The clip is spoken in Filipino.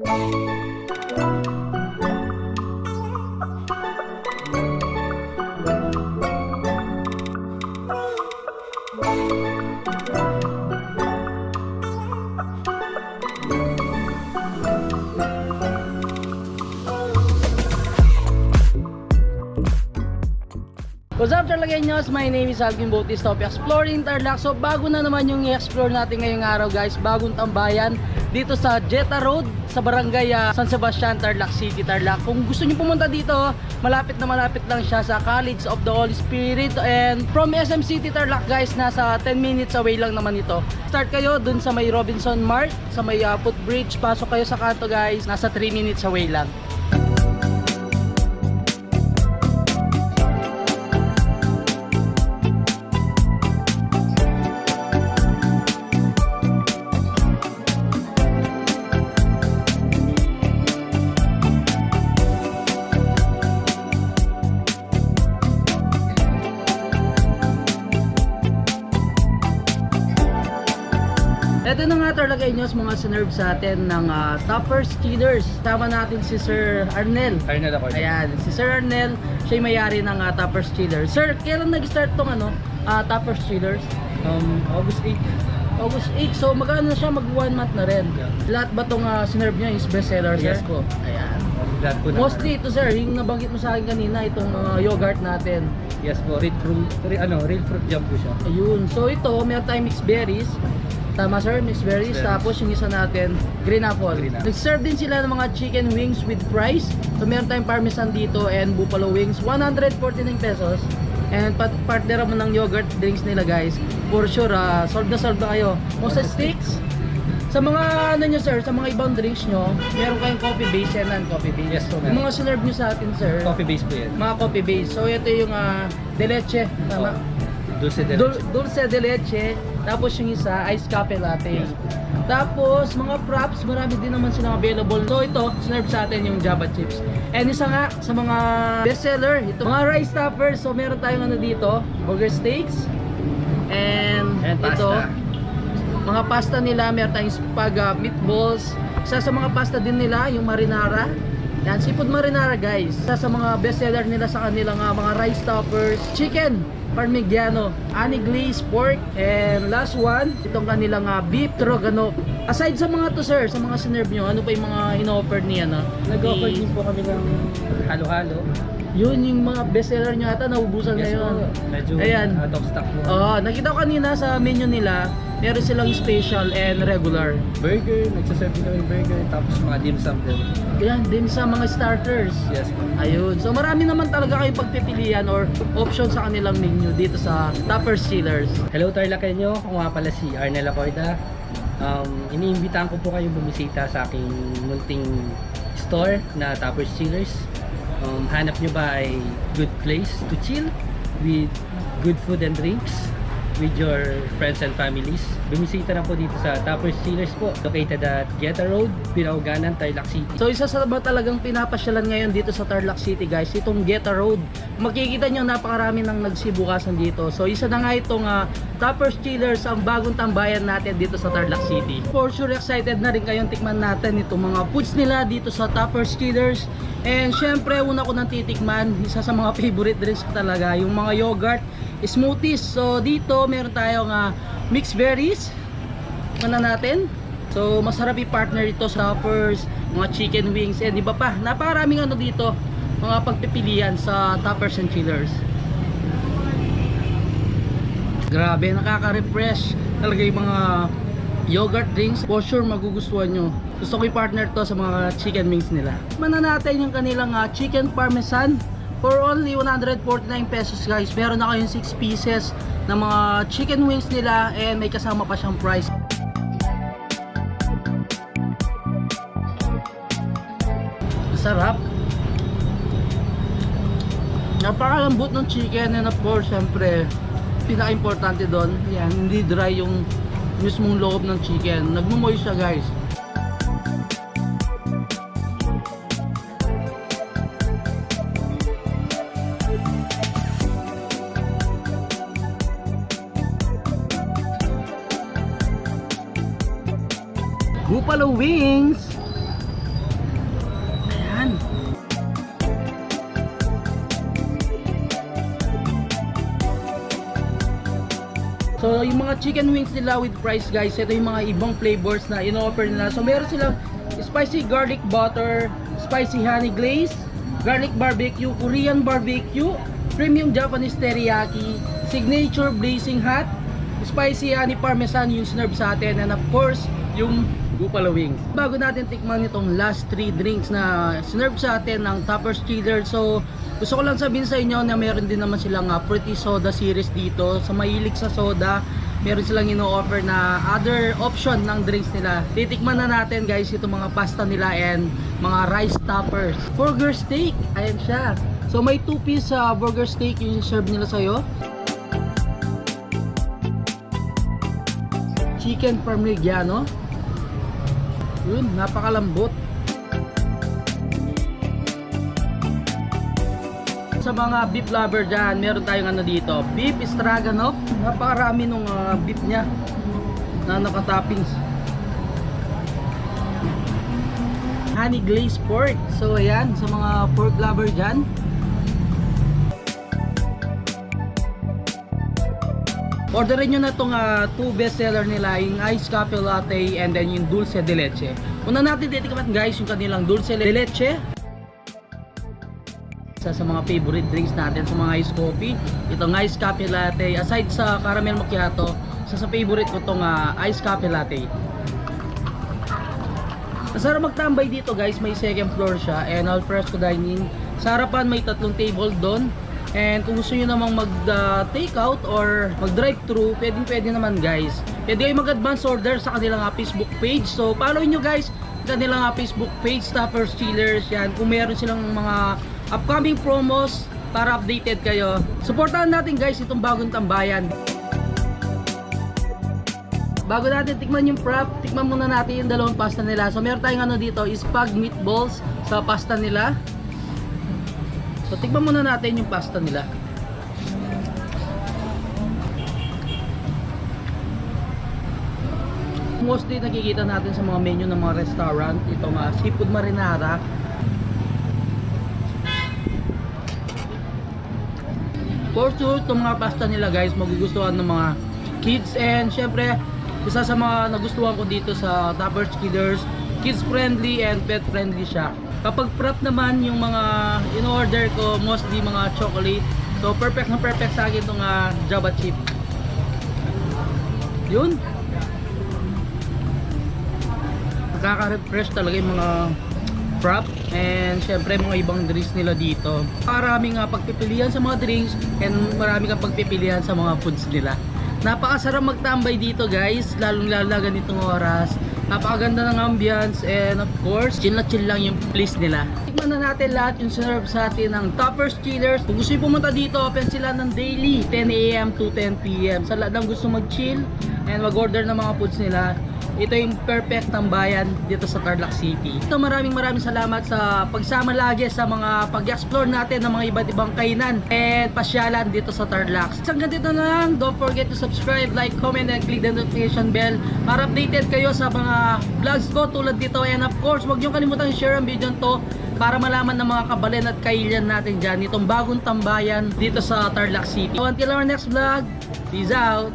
What's up Tarlagueños? My name is Alvin Bautista of Exploring Tarlac. So bago na naman yung i-explore natin ngayong araw guys, bagong tambayan dito sa Jetta Road sa barangay San Sebastian, Tarlac City, Tarlac. Kung gusto niyo pumunta dito, malapit lang siya sa College of the Holy Spirit, and from SM City Tarlac guys, nasa 10 minutes away lang naman ito. Start kayo dun sa may Robinson Mart, sa may footbridge, pasok kayo sa kanto guys, nasa 3 minutes away lang. Ito na nga Tarlagueños, mga sinerve sa atin ng Toppers Chillers. Tama natin si Sir Arnel. Arnel ako. Ayan, si Sir Arnel, siya may-ari ng Toppers Chillers. Sir, kailan nag-start tong Toppers Chillers? August 8. August 8. So magkano na siya, mag 1 month na rin. Yeah. Lahat ba tong sinerve niya is bestseller, sir? Yes po. Ayan. Lahat po Mostly ito sir, yung nabanggit mo sa akin kanina, itong yogurt natin. Yes po, real fruit jam po siya. Ayun. So ito, meron tayong mixed berries. Tama sir, mixed berries. Yes. Tapos yung isa natin, green apple. Nag-serve din sila ng mga chicken wings with fries. So meron tayong parmesan dito and buffalo wings, 149 pesos. And partner mo ng yogurt drinks nila guys. For sure, solve na kayo. Most sticks. Sa mga ano nyo sir, sa mga ibang drinks nyo, meron kayong coffee base and non-coffee base. Yes po. Yung mga sinerve nyo sa atin sir, Coffee base po yan. mga coffee base. So ito yung de leche. Tama? Dulce de leche. Dulce de leche. Tapos yung isa, iced cafe latte. Yes. Tapos mga props, marami din naman silang available. So ito, sinerve sa atin yung Java chips. And isa nga sa mga bestseller, ito mga rice toppers. So meron tayong ano dito, burger steaks. And ito, pasta. mga pasta nila, meron tayong spag meatballs. Isa sa mga pasta din nila, yung marinara. Yan, seafood marinara guys. Isa sa mga bestseller nila sa kanilang mga rice toppers, chicken parmigiano, honey glazed pork, and last one, itong kanilang beef stroganoff. Aside sa mga to sir, sa mga sinerve nyo, ano pa yung mga in-offer niya na? Nag-offer din po kami ng halo-halo. Yun yung mga bestseller nyo ata, naubusan Yes ngayon. po, medyo Ayan. out of stock po. Nakita ko kanina sa menu nila, meron silang special and regular. Burger, nagsaserve din kami burger, tapos mga dim sum din. Yan, din sa mga starters. Yes po. Ayun. So marami naman talaga kayong pagpipilian or option sa kanilang menu dito sa Toppers Chillers. Hello Tarlagueño, ako nga pala si Arnel Acorda. Iniimbitahan ko po kayong bumisita sa aking munting store na Toppers Chillers. Hanap nyo ba ay good place to chill with good food and drinks with your friends and families? Bumisita na po dito sa Toppers Chillers po, located at Jetta Road, Pinauganan, Tarlac City. So isa sa mga talagang pinapasyalan ngayon dito sa Tarlac City guys, itong Jetta Road. Makikita nyo napakarami ng nagsibukasan dito. So isa na nga itong Toppers Chillers, ang bagong tambayan natin dito sa Tarlac City. For sure excited na rin kayong tikman natin itong mga foods nila dito sa Toppers Chillers. And syempre una ko nang titikman, isa sa mga favorite drinks ko talaga, yung mga yogurt smoothies. So dito meron tayong mixed berries. Ano natin? So masarap i-partner ito sa Toppers, mga chicken wings, and iba pa. Napakaraming ano dito, mga pagpipilian sa Toppers and Chillers. Grabe, nakaka-refresh talaga yung mga yogurt drinks. For sure magugustuhan nyo. Gusto ko i-partner to sa mga chicken wings nila. Mana natin yung kanilang chicken parmesan. For only 149 pesos guys, meron na kayong 6 pieces ng mga chicken wings nila, and may kasama pa siyang price. Sarap. Napakalambot ng chicken, and of course, syempre, pinaka-importante doon, yan, hindi dry yung mismong loob ng chicken. Nagmumoist siya guys. Buffalo wings. So yung mga chicken wings nila with fries guys, ito yung mga ibang flavors na ino-offer nila. So meron silang spicy garlic butter, spicy honey glaze, garlic barbecue, Korean barbecue, premium Japanese teriyaki, signature blazing hot, spicy honey parmesan yung sinerve sa atin, and of course yung Buffalo wings. Bago natin tikman itong last 3 drinks na sinerve sa atin ng Toppers Chiller, so gusto ko lang sabihin sa inyo na meron din naman silang fruity soda series dito. Sa mahilig sa soda, meron silang ino-offer na other option ng drinks nila. Titikman na natin guys itong mga pasta nila and mga rice toppers. Burger steak, ayan siya. So may 2-piece burger steak yung serve nila sa'yo. Chicken parmigiano. Yun, napakalambot. Sa mga beef lover dyan, meron tayong ano dito, beef stroganoff. Napakarami nung beef nya na nakatoppings. Honey glazed pork. So ayan, sa mga pork lover dyan. Orderin nyo na itong 2 bestseller nila, yung iced coffee latte and then yung dulce de leche. Una natin titikman guys yung kanilang dulce de leche. Sa mga favorite drinks natin sa mga iced coffee, itong iced coffee latte. Aside sa caramel macchiato, sa favorite ko itong iced coffee latte. Masarap magtambay dito guys, may second floor siya and all fresco dining. Sa harapan may 3 table doon. And kung gusto nyo namang mag-take out or mag-drive-thru, pwede naman guys. Pwede kayo mag-advance order sa kanilang Facebook page. So follow nyo guys kanilang Facebook page, Toppers Chillers. Yan, kung meron silang mga upcoming promos para updated kayo. Supportahan natin guys itong bagong tambayan. Bago natin tikman yung prop, tikman muna natin yung dalawang pasta nila. So meron tayong ano dito, spag meatballs sa pasta nila. So tikman muna natin yung pasta nila. Mostly nakikita natin sa mga menu ng mga restaurant itong seafood marinara. For sure itong mga pasta nila guys magugustuhan ng mga kids, and syempre isa sa mga nagustuhan ko dito sa Toppers Chillers, kids friendly and pet friendly siya. Kapag prep naman yung mga in-order ko, mostly mga chocolate. So perfect na perfect sa akin itong Java chip. Yun. Nakaka-refresh talaga yung mga prep and syempre mga ibang drinks nila dito. Maraming pagpipilian sa mga drinks and marami kang pagpipilian sa mga foods nila. Napakasarap magtambay dito guys, lalong-lalo na ganitong oras. Napakaganda ng ambience and of course, chill na chill lang yung place nila. Tikman na natin lahat yung serve sa atin ng Toppers Chillers. Kung gusto nyo pumunta dito, open sila ng daily 10 AM to 10 PM. Sa lahat ng gusto mag-chill and mag-order ng mga foods nila, ito yung perfect tambayan dito sa Tarlac City. Ito, maraming salamat sa pagsama lagi sa mga pag-explore natin ng mga iba't ibang kainan and pasyalan dito sa Tarlac. Hanggang dito na lang, don't forget to subscribe, like, comment, and click the notification bell para updated kayo sa mga vlogs ko tulad dito. And of course, huwag nyo kalimutan share ang video to para malaman ng mga kabalen at kailian natin dyan itong bagong tambayan dito sa Tarlac City. So until our next vlog, peace out!